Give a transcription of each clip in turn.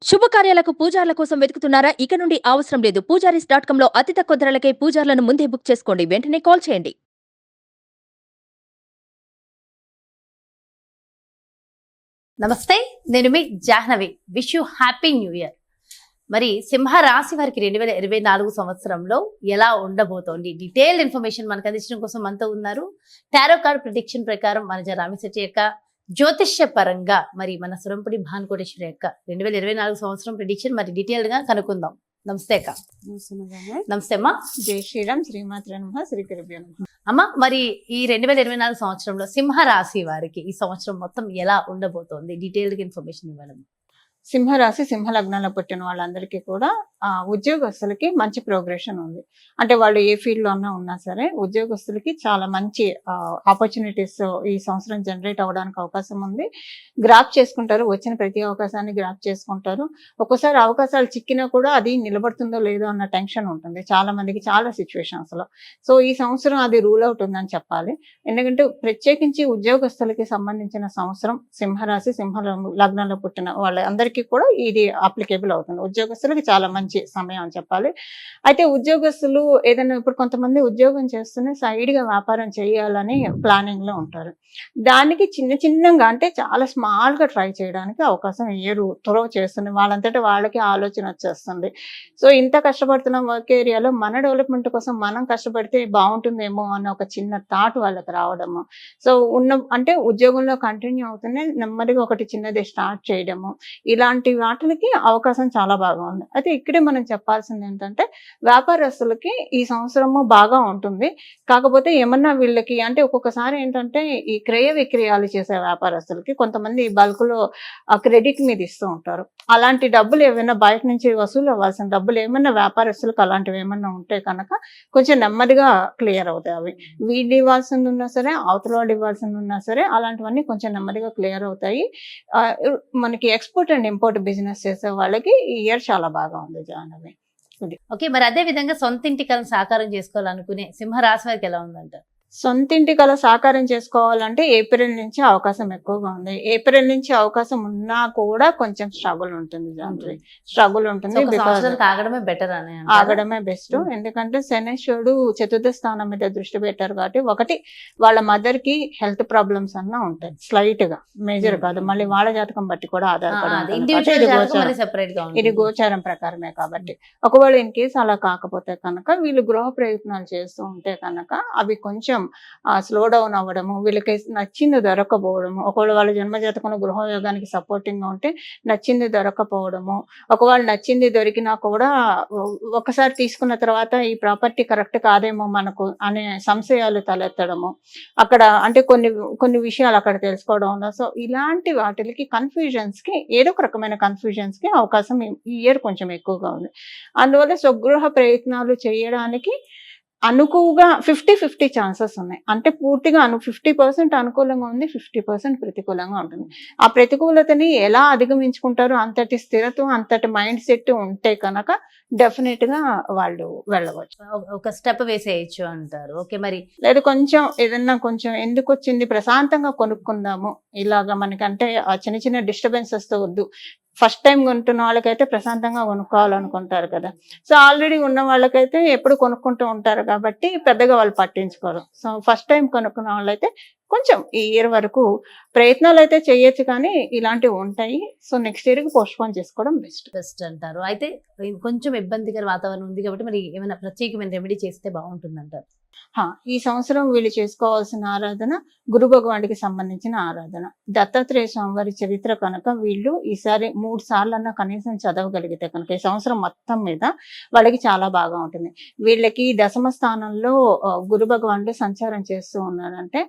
శుభకార్యాలకు పూజార్ల కోసం వెతుకుతున్నారా? ఇక నుండి అవసరం లేదు. పూజారీస్.com లో అతి తక్కువ ధరలకే పూజార్లను ముందే బుక్ చేసుకోండి. వెంటనే కాల్ చేయండి. నమస్తే, నేను మీ Jahnavi. Wish you happy new year. మరి సింహ రాశి వారికి 2024 సంవత్సరంలో ఎలా ఉండబోతోంది, డీటెయిల్డ్ ఇన్ఫర్మేషన్ మనకు అందించడం కోసం మనతో ఉన్నారు టారో కార్డ్ ప్రిడిక్షన్ ప్రకారం మన రామిశెట్టి యొక్క జ్యోతిష్య పరంగా మరి మన సురంపుడి భానుకోటేశ్వరి యొక్క 2024 సంవత్సరం ప్రిడిక్షన్ మరి డీటెయిల్డ్ గా కనుక్కుందాం. నమస్తే అక్క. నమస్తే అమ్మా. జై శ్రీరామ్. శ్రీమాత్రే నమః. శ్రీ గురుభ్యో నమః. అమ్మ, మరి ఈ 2024 సంవత్సరంలో సింహ రాశి వారికి ఈ సంవత్సరం మొత్తం ఎలా ఉండబోతోంది, డీటెయిల్డ్ ఇన్ఫర్మేషన్ ఇవ్వడం. సింహరాశి సింహ లగ్నాల్లో పుట్టిన వాళ్ళందరికీ కూడా ఉద్యోగస్తులకి మంచి ప్రోగ్రెషన్ ఉంది. అంటే వాళ్ళు ఏ ఫీల్డ్ లో ఉన్నా సరే ఉద్యోగస్తులకి చాలా మంచి ఆపర్చునిటీస్ ఈ సంవత్సరం జనరేట్ అవ్వడానికి అవకాశం ఉంది. గ్రాప్ చేసుకుంటారు, వచ్చిన ప్రతి అవకాశాన్ని గ్రాప్ చేసుకుంటారు. ఒక్కోసారి అవకాశాలు చిక్కినా కూడా అది నిలబడుతుందో లేదో అన్న టెన్షన్ ఉంటుంది చాలా మందికి, చాలా సిచ్యువేషన్స్ లో. సో ఈ సంవత్సరం అది రూల్ అవుట్ ఉందని చెప్పాలి. ఎందుకంటే ప్రత్యేకించి ఉద్యోగస్తులకి సంబంధించిన సంవత్సరం సింహరాశి సింహ లగ్నంలో పుట్టిన వాళ్ళందరికీ కూడా ఇది అప్లికేబుల్ అవుతుంది. ఉద్యోగస్తులకి చాలా మంచి సమయం అని చెప్పాలి. అయితే ఉద్యోగస్తులు ఏదైనా ఇప్పుడు కొంతమంది ఉద్యోగం చేస్తూనే సైడ్ గా వ్యాపారం చేయాలని ప్లానింగ్ లో ఉంటారు. దానికి చిన్న చిన్నగా అంటే చాలా స్మాల్ గా ట్రై చేయడానికి అవకాశం ఇయ్యరు. త్వర చేస్తుంది వాళ్ళంతటా వాళ్ళకి ఆలోచన వచ్చేస్తుంది. సో ఇంత కష్టపడుతున్న వర్క్ ఏరియాలో మన డెవలప్మెంట్ కోసం మనం కష్టపడితే బాగుంటుందేమో అన్న ఒక చిన్న థాట్ వాళ్ళకి రావడము. సో అంటే ఉద్యోగంలో కంటిన్యూ అవుతూనే నెమ్మదిగా ఒకటి చిన్నది స్టార్ట్ చేయడము, ఇలాంటి వాటికి అవకాశం చాలా బాగా ఉంది. అయితే ఇక్కడే మనం చెప్పాల్సింది ఏంటంటే వ్యాపారస్తులకి ఈ సంవత్సరము బాగా ఉంటుంది. కాకపోతే ఏమన్నా వీళ్ళకి అంటే ఒక్కొక్కసారి ఏంటంటే ఈ క్రయ విక్రయాలు చేసే వ్యాపారస్తులకి కొంతమంది బల్క్ లో క్రెడిట్ మీద ఇస్తూ ఉంటారు. అలాంటి డబ్బులు ఏమైనా బయట నుంచి వసూలు అవ్వాల్సిన డబ్బులు ఏమన్నా వ్యాపారస్తులకు అలాంటివి ఏమన్నా ఉంటే కనుక కొంచెం నెమ్మదిగా క్లియర్ అవుతాయి. అవి వీళ్ళు ఇవ్వాల్సింది ఉన్నా సరే, అవతల వాళ్ళు ఇవ్వాల్సింది ఉన్నా సరే, అలాంటివన్నీ కొంచెం నెమ్మదిగా క్లియర్ అవుతాయి. మనకి ఎక్స్పోర్ట్ అండ్ ఇంపోర్ట్ బిజినెస్ చేసే వాళ్ళకి ఈ ఇయర్ చాలా బాగా ఉంది జాహ్నవి. ఓకే, మరి అదే విధంగా సొంత ఇంటి కలను సాకారం చేసుకోవాలనుకునే సింహ రాశి వారికి ఎలా ఉందంట? సొంతింటి కల సాకారం చేసుకోవాలంటే ఏప్రిల్ నుంచి అవకాశం ఎక్కువగా ఉంది. ఏప్రిల్ నుంచి అవకాశం ఉన్నా కూడా కొంచెం స్ట్రగుల్ ఉంటుంది జాహ్నవి. స్ట్రగుల్ ఉంటుంది. ఆగడమే బెటర్ అని ఆగడమే బెస్ట్. ఎందుకంటే శనేశ్వరుడు చతుర్థ స్థానం మీద దృష్టి పెట్టారు కాబట్టి ఒకటి వాళ్ళ మదర్ కి హెల్త్ ప్రాబ్లమ్స్ అన్నా ఉంటాయి, స్లైట్ గా, మేజర్ కాదు. మళ్ళీ వాళ్ళ జాతకం బట్టి కూడా ఆధారపడి ఇది గోచారం ప్రకారమే కాబట్టి ఒకవేళ ఇన్ కేసు అలా కాకపోతే కనుక వీళ్ళు గృహ ప్రయత్నాలు చేస్తూ ఉంటే కనుక అవి కొంచెం స్లో డౌన్ అవ్వడము, వీళ్ళకి నచ్చింది దొరకపోవడము, ఒకవేళ వాళ్ళ జన్మజాతకంలో గృహయోగానికి సపోర్టింగ్ గా ఉంటే నచ్చింది దొరకపోవడము, ఒకవేళ నచ్చింది దొరికినా కూడా ఒకసారి తీసుకున్న తర్వాత ఈ ప్రాపర్టీ కరెక్ట్ కాదేమో మనకు అనే సంశయాలు తలెత్తడము, అక్కడ అంటే కొన్ని విషయాలు అక్కడ తెలుసుకోవడం. సో ఇలాంటి వాటికి కన్ఫ్యూజన్స్ కి, ఏదో ఒక రకమైన కన్ఫ్యూజన్స్ కి అవకాశం ఈ ఇయర్ కొంచెం ఎక్కువగా ఉంది. అందువల్ల స్వగృహ ప్రయత్నాలు చేయడానికి అనుకువగా 50-50 ఛాన్సెస్ ఉన్నాయి. అంటే పూర్తిగా 50% అనుకూలంగా ఉంది, 50% ప్రతికూలంగా ఉంటుంది. ఆ ప్రతికూలతని ఎలా అధిగమించుకుంటారో అంతటి స్థిరత్వం, అంతటి మైండ్ సెట్ ఉంటే కనుక డెఫినెట్ గా వాళ్ళు వెళ్ళవచ్చు, ఒక స్టెప్ వేసేయచ్చు అంటారు. ఓకే, మరి లేదు కొంచెం ఏదన్నా కొంచెం ఎందుకు వచ్చింది ప్రశాంతంగా కొనుక్కుందాము, ఇలాగా మనకంటే ఆ చిన్న చిన్న డిస్టర్బెన్సెస్ తో వద్దు. ఫస్ట్ టైం కొంటున్న వాళ్ళకైతే ప్రశాంతంగా కొనుక్కోవాలనుకుంటారు కదా. సో ఆల్రెడీ ఉన్న వాళ్ళకైతే ఎప్పుడు కొనుక్కుంటూ ఉంటారు కాబట్టి పెద్దగా వాళ్ళు పట్టించుకోరు. సో ఫస్ట్ టైం కొనుక్కున్న వాళ్ళైతే కొంచెం ఈ ఇయర్ వరకు ప్రయత్నాలు అయితే చేయొచ్చు, కానీ ఇలాంటివి ఉంటాయి. సో నెక్స్ట్ ఇయర్ కి పోస్ట్పోన్ చేసుకోవడం బెస్ట్ అంటారు. అయితే కొంచెం ఇబ్బందికర వాతావరణం ఉంది కాబట్టి మరి ఏమైనా ప్రత్యేకమైన రెమెడీ చేస్తే బాగుంటుంది అంటారు? ఈ సంవత్సరం వీళ్ళు చేసుకోవాల్సిన ఆరాధన గురు భగవానుడికి సంబంధించిన ఆరాధన. దత్తాత్రేయ స్వామి వారి చరిత్ర కనుక వీళ్ళు ఈసారి 3 సార్లన్నా కనీసం చదవగలిగితే కనుక ఈ సంవత్సరం మొత్తం మీద వాళ్ళకి చాలా బాగా ఉంటుంది. వీళ్ళకి దశమ స్థానంలో గురు భగవానుడు సంచారం చేస్తూ ఉన్నారంటే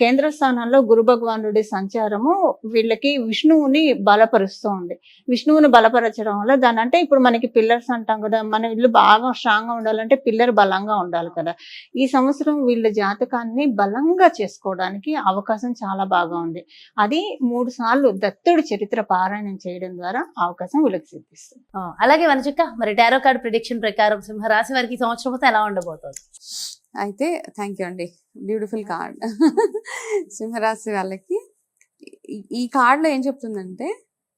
కేంద్ర స్థానంలో గురు భగవానుడి సంచారము వీళ్ళకి విష్ణువుని బలపరుస్తూ ఉంది. విష్ణువుని బలపరచడం వల్ల దాని అంటే ఇప్పుడు మనకి పిల్లర్స్ అంటాం కదా, మన ఇల్లు బాగా స్ట్రాంగ్ గా ఉండాలంటే పిల్లర్ బలంగా ఉండాలి కదా. ఈ సంవత్సరం వీళ్ళ జాతకాన్ని బలంగా చేసుకోవడానికి అవకాశం చాలా బాగా ఉంది. అది 3 సార్లు దత్తుడి చరిత్ర పారాయణం చేయడం ద్వారా అవకాశం వీళ్ళకి సిద్ధిస్తుంది. అలాగే వనచక్క, మరి టారో కార్డ్ ప్రిడిక్షన్ ప్రకారం సింహరాశి వారికి సంవత్సరం మొత్తం ఎలా ఉండబోతుంది? అయితే థ్యాంక్ యూ అండి, బ్యూటిఫుల్ కార్డ్. సింహరాశి వాళ్ళకి ఈ కార్డులో ఏం చెప్తుందంటే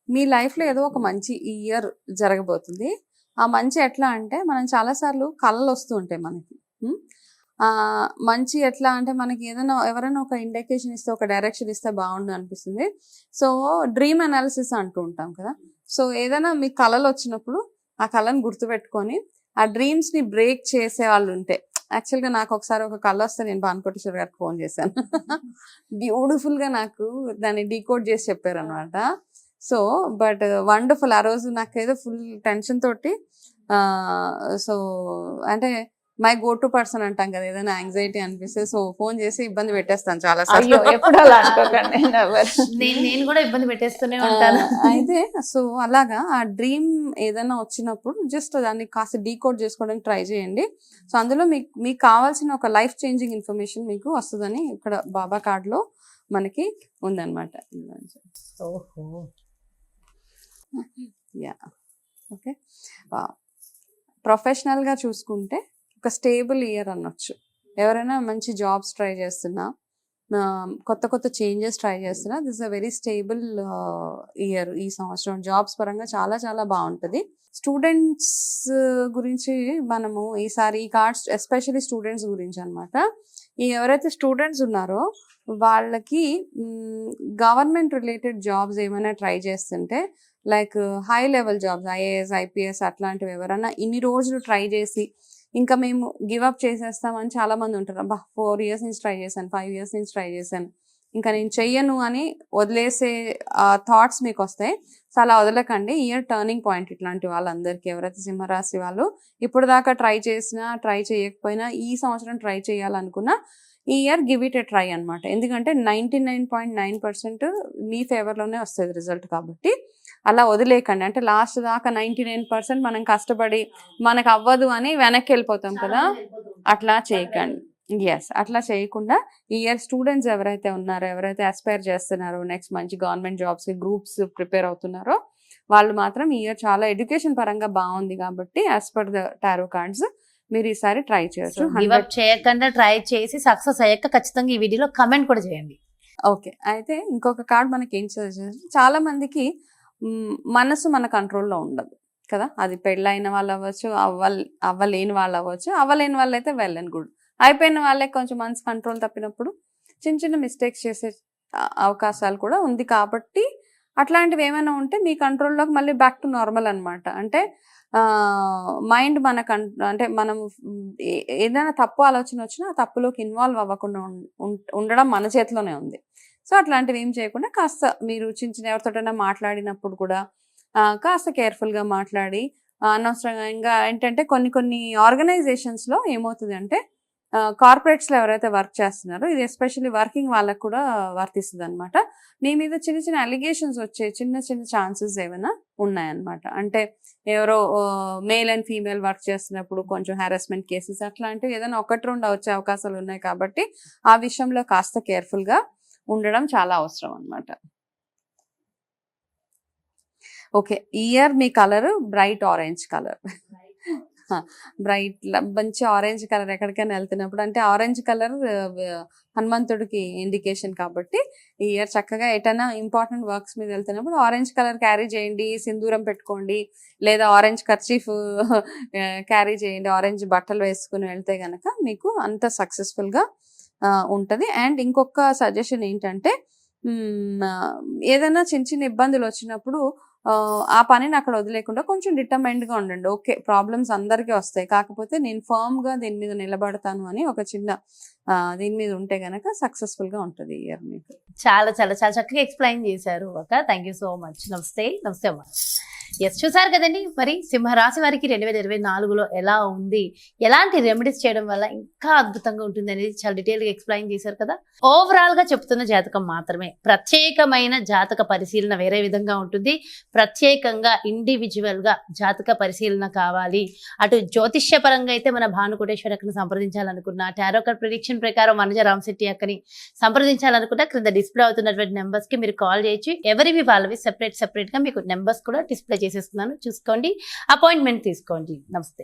మీ లైఫ్లో ఏదో ఒక మంచి ఇయర్ జరగబోతుంది. ఆ మంచి ఎట్లా అంటే మనం చాలాసార్లు కళలు వస్తూ ఉంటాయి మనకి. ఉమ్, మంచి ఎట్లా అంటే మనకి ఏదైనా ఎవరైనా ఒక ఇండికేషన్ ఇస్తే, ఒక డైరెక్షన్ ఇస్తే బాగుండు అనిపిస్తుంది. సో డ్రీమ్ అనాలిసిస్ అంటూ ఉంటాం కదా. సో ఏదైనా మీ కళలు వచ్చినప్పుడు ఆ కళను గుర్తుపెట్టుకొని ఆ డ్రీమ్స్ని బ్రేక్ చేసే వాళ్ళు ఉంటే, యాక్చువల్గా నాకు ఒకసారి ఒక కళ వస్తే నేను భానుకోటేశ్వర్ గారికి ఫోన్ చేశాను. బ్యూటిఫుల్గా నాకు దాన్ని డీకోడ్ చేసి చెప్పారు అనమాట. So but wonderful. ఆ రోజు నాకేదో ఫుల్ టెన్షన్ తోటి సో అంటే మై గో టు పర్సన్ అంటాం కదా, ఏదైనా యాంగ్జైటీ అనిపిస్తే సో ఫోన్ చేసి ఇబ్బంది పెట్టేస్తాను చాలా అయ్యో ఎప్పుడు అలా అనుకోకండి. never. నేను కూడా ఇబ్బంది పెట్టేస్తూనే ఉంటాను. అయితే సో అలాగా ఆ డ్రీమ్ ఏదైనా వచ్చినప్పుడు జస్ట్ దాన్ని కాస్త డీకోడ్ చేసుకోవడానికి ట్రై చేయండి. సో అందులో మీకు కావాల్సిన ఒక లైఫ్ చేంజింగ్ ఇన్ఫర్మేషన్ మీకు వస్తుందని ఇక్కడ బాబా కార్డ్లో మనకి ఉందన్నమాట. ఓహో, యా ఓకే. ప్రొఫెషనల్గా చూసుకుంటే ఒక స్టేబుల్ ఇయర్ అనొచ్చు. ఎవరైనా మంచి జాబ్స్ ట్రై చేస్తున్నా, కొత్త కొత్త చేంజెస్ ట్రై చేస్తున్నా, this a very stable year. ఈ సంవత్సరం జాబ్స్ పరంగా చాలా చాలా బాగుంటుంది. స్టూడెంట్స్ గురించి మనము ఈసారి ఈ కార్డ్స్ ఎస్పెషల్లీ స్టూడెంట్స్ గురించి అనమాట. ఈ ఎవరైతే స్టూడెంట్స్ ఉన్నారో వాళ్ళకి గవర్నమెంట్ రిలేటెడ్ జాబ్స్ ఏమైనా ట్రై చేస్తుంటే, like high level jobs, IAS, IPS అట్లాంటివి ఎవరైనా ఇన్ని రోజులు ట్రై చేసి ఇంకా మేము గివప్ చేసేస్తామని చాలా మంది ఉంటారు. అబ్బా 4 years నుంచి ట్రై చేశాను, 5 years నుంచి ట్రై చేశాను, ఇంకా నేను చెయ్యను అని వదిలేసే థాట్స్ మీకు వస్తాయి. సో అలా వదలకండి. ఇయర్ టర్నింగ్ పాయింట్ ఇట్లాంటి వాళ్ళందరికీ. ఎవరైతే సింహరాశి వాళ్ళు ఇప్పుడు దాకా ట్రై చేసినా, ట్రై చేయకపోయినా, ఈ సంవత్సరం ట్రై చేయాలనుకున్నా, ఈ year give it a try అనమాట. ఎందుకంటే 99.9% మీ ఫేవర్లోనే వస్తుంది రిజల్ట్. కాబట్టి అలా వదిలేకండి. అంటే లాస్ట్ దాకా 99% మనం కష్టపడి మనకు అవ్వదు అని వెనక్కి వెళ్ళిపోతాం కదా, అట్లా చేయకండి. ఎస్, అట్లా చేయకుండా ఈ ఇయర్ స్టూడెంట్స్ ఎవరైతే ఉన్నారో, ఎవరైతే అస్పైర్ చేస్తున్నారో నెక్స్ట్ మంచి గవర్నమెంట్ జాబ్స్కి గ్రూప్స్ ప్రిపేర్ అవుతున్నారో వాళ్ళు మాత్రం ఈ ఇయర్ చాలా ఎడ్యుకేషన్ పరంగా బాగుంది. కాబట్టి as per the tarot cards మీరు ఈసారి ట్రై చేయొచ్చు. గివప్ చేయకుండా ట్రై చేసి సక్సెస్ అయ్యాక ఖచ్చితంగా ఈ వీడియోలో కమెంట్ కూడా చేయండి. ఓకే. అయితే ఇంకొక కార్డ్ మనకి ఏం చేస్తుంది, చాలా మందికి మనసు మన కంట్రోల్లో ఉండదు కదా. అది పెళ్ళైన వాళ్ళు అవ్వచ్చు, అవ్వలేని వాళ్ళు అవ్వచ్చు. అవ్వలేని వాళ్ళు అయితే వెల్ అండ్ గుడ్. అయిపోయిన వాళ్ళే కొంచెం మనసు కంట్రోల్ తప్పినప్పుడు చిన్న చిన్న మిస్టేక్స్ చేసే అవకాశాలు కూడా ఉంది. కాబట్టి అట్లాంటివి ఏమైనా ఉంటే మీ కంట్రోల్లోకి మళ్ళీ బ్యాక్ టు నార్మల్ అనమాట. అంటే మైండ్ అంటే మనం ఏదైనా తప్పు ఆలోచన వచ్చినా ఆ తప్పులోకి ఇన్వాల్వ్ అవ్వకుండా ఉండడం మన చేతిలోనే ఉంది. సో అట్లాంటివి ఏం చేయకుండా కాస్త మీరు చిన్న చిన్న ఎవరితోటైనా మాట్లాడినప్పుడు కూడా కాస్త కేర్ఫుల్గా మాట్లాడి, అనవసరంగా ఏంటంటే కొన్ని ఆర్గనైజేషన్స్లో ఏమవుతుంది అంటే, కార్పొరేట్స్లో ఎవరైతే వర్క్ చేస్తున్నారో, ఇది ఎస్పెషల్లీ వర్కింగ్ వాళ్ళకు కూడా వర్తిస్తుంది అనమాట. మీ మీద చిన్న చిన్న అలిగేషన్స్ వచ్చే చిన్న చిన్న ఛాన్సెస్ ఏమైనా ఉన్నాయన్నమాట. అంటే ఎవరో మేల్ అండ్ ఫీమేల్ వర్క్ చేస్తున్నప్పుడు కొంచెం హారాస్మెంట్ కేసెస్ అట్లాంటివి ఏదైనా 1-2 వచ్చే అవకాశాలు ఉన్నాయి. కాబట్టి ఆ విషయంలో కాస్త కేర్ఫుల్గా ఉండడం చాలా అవసరం అనమాట. ఓకే, ఇయర్ మీ colour bright orange colour. Bright మంచి ఆరెంజ్ కలర్ ఎక్కడికైనా వెళ్తున్నప్పుడు, అంటే ఆరెంజ్ కలర్ హనుమంతుడికి ఇండికేషన్. కాబట్టి ఈ ఇయర్ చక్కగా ఎటైనా ఇంపార్టెంట్ వర్క్స్ మీద వెళ్తున్నప్పుడు ఆరెంజ్ కలర్ క్యారీ చేయండి, సింధూరం పెట్టుకోండి, లేదా ఆరెంజ్ కర్చీఫ్ క్యారీ చేయండి, ఆరెంజ్ బట్టలు వేసుకుని వెళ్తే గనక మీకు అంత సక్సెస్ఫుల్గా ఉంటుంది. అండ్ ఇంకొక సజెషన్ ఏంటంటే, ఏదైనా చిన్న చిన్న ఇబ్బందులు వచ్చినప్పుడు ఆ పనిని అక్కడ వదిలేకుండా కొంచెం డిటర్మైండ్గా ఉండండి. ఓకే, ప్రాబ్లమ్స్ అందరికీ వస్తాయి, కాకపోతే నేను ఫర్మ్గా దీని మీద నిలబడతాను అని ఒక చిన్న దీని మీద ఉంటే గనక సక్సెస్ఫుల్గా ఉంటుంది ఇయర్ మీకు. చాలా చాలా చాలా చక్కగా ఎక్స్ప్లెయిన్ చేశారు అక్క. Thank you so much. నమస్తే. నమస్తే అమ్మ. ఎస్, చూసారు కదండి. మరి సింహరాశి వారికి 2024లో ఎలా ఉంది, ఎలాంటి రెమెడీస్ చేయడం వల్ల ఇంకా అద్భుతంగా ఉంటుంది అనేది చాలా డీటెయిల్గా ఎక్స్ప్లెయిన్ చేశారు కదా. ఓవరాల్ గా చెప్తున్న జాతకం మాత్రమే, ప్రత్యేకమైన జాతక పరిశీలన వేరే విధంగా ఉంటుంది. ప్రత్యేకంగా ఇండివిజువల్ గా జాతక పరిశీలన కావాలి, అటు జ్యోతిష్య పరంగా అయితే మన భానుకోటేశ్వరి అక్కని సంప్రదించాలనుకున్నా, టారో కార్డ్ ప్రిడిక్షన్ ప్రకారం మనజ రామశెట్టి అక్కని సంప్రదించాలనుకున్నా, క్రింద డిస్ప్లే అవుతున్నటువంటి నెంబర్స్ కి మీరు కాల్ చేయొచ్చు. ఎవరివి వాళ్ళవి సెపరేట్ గా మీకు నెంబర్స్ కూడా డిస్ప్లే చేసేస్తున్నాను, చూసుకోండి, అపాయింట్మెంట్ తీసుకోండి. నమస్తే.